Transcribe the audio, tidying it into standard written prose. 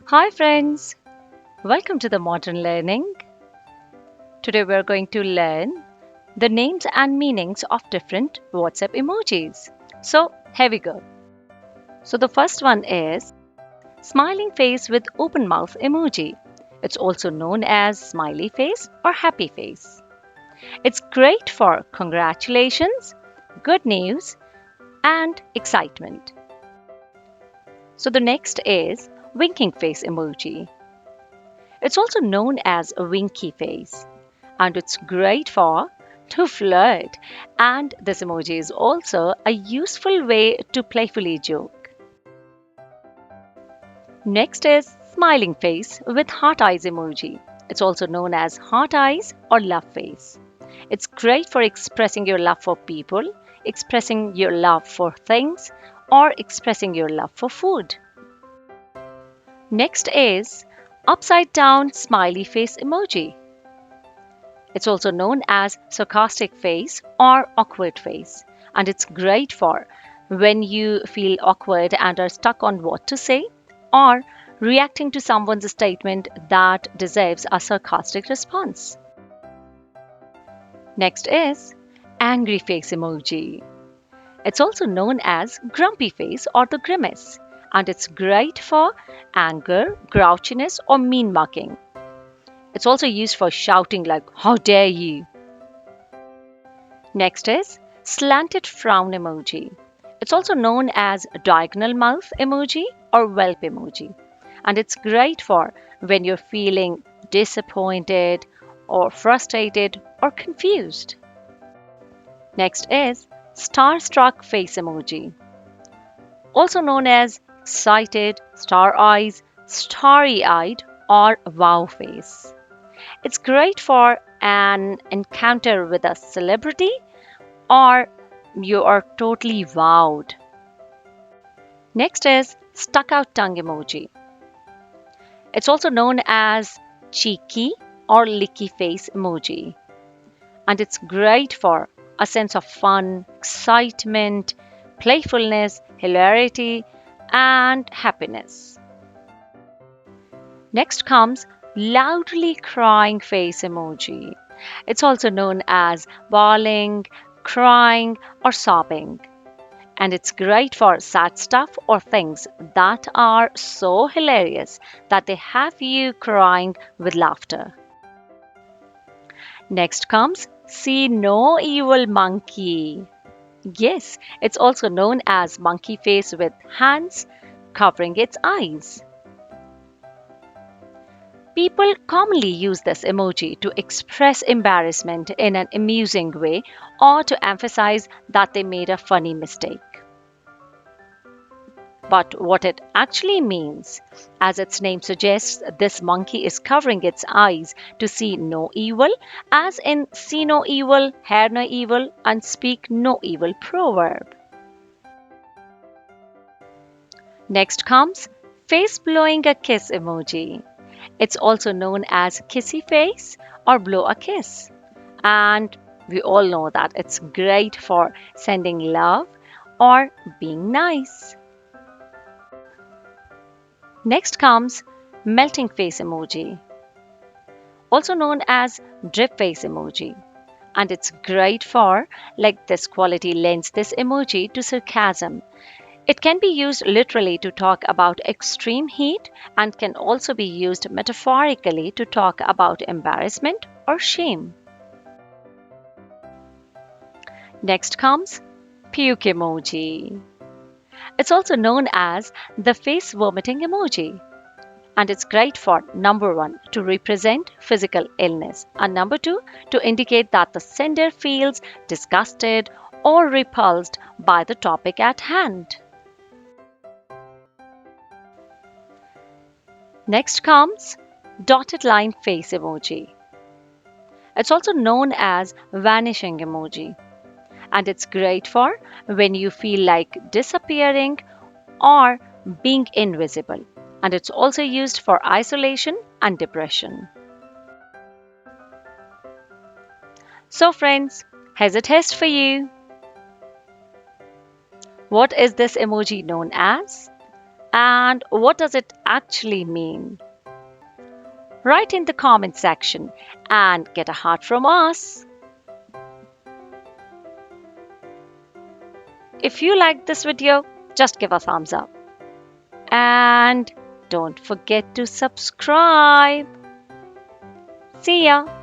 Hi friends, welcome to the Modern Learning. Today we're going to learn the names and meanings of different WhatsApp emojis. So here we go. So the first one is smiling face with open mouth emoji. It's also known as smiley face or happy face. It's great for congratulations, good news, and excitement. So the next is winking face emoji. It's also known as a winky face and it's great for to flirt. And this emoji is also a useful way to playfully joke. Next is smiling face with heart eyes emoji. It's also known as heart eyes or love face. It's great for expressing your love for people, expressing your love for things, or expressing your love for food. Next is upside down smiley face emoji. It's also known as sarcastic face or awkward face, and it's great for when you feel awkward and are stuck on what to say or reacting to someone's statement that deserves a sarcastic response. Next is angry face emoji. It's also known as grumpy face or the grimace, and it's great for anger, grouchiness, or mean mugging. It's also used for shouting like, "How dare you!" Next is slanted frown emoji. It's also known as diagonal mouth emoji or whelp emoji. And it's great for when you're feeling disappointed or frustrated or confused. Next is starstruck face emoji. Also known as excited, star eyes, starry eyed, or wow face. It's great for an encounter with a celebrity or you are totally wowed. Next is stuck out tongue emoji. It's also known as cheeky or licky face emoji. And it's great for a sense of fun, excitement, playfulness, hilarity, and happiness. Next comes loudly crying face emoji. It's also known as bawling, crying, or sobbing. And it's great for sad stuff or things that are so hilarious that they have you crying with laughter. Next comes see no evil monkey. Yes, it's also known as monkey face with hands covering its eyes. People commonly use this emoji to express embarrassment in an amusing way or to emphasize that they made a funny mistake. But what it actually means, as its name suggests, this monkey is covering its eyes to see no evil, as in see no evil, hear no evil, and speak no evil proverb. Next comes face blowing a kiss emoji. It's also known as kissy face or blow a kiss. And we all know that it's great for sending love or being nice. Next comes melting face emoji, also known as drip face emoji. And it's great for, like this quality lends this emoji to sarcasm. It can be used literally to talk about extreme heat and can also be used metaphorically to talk about embarrassment or shame. Next comes Puke Emoji. It's also known as the face vomiting emoji. And it's great for number one, to represent physical illness, and number two, to indicate that the sender feels disgusted or repulsed by the topic at hand. Next comes dotted line face emoji. It's also known as vanishing emoji. And it's great for when you feel like disappearing or being invisible. And it's also used for isolation and depression. So, friends, here's a test for you. What is this emoji known as? And what does it actually mean? Write in the comment section and get a heart from us. If you liked this video, just give a thumbs up. And don't forget to subscribe. See ya!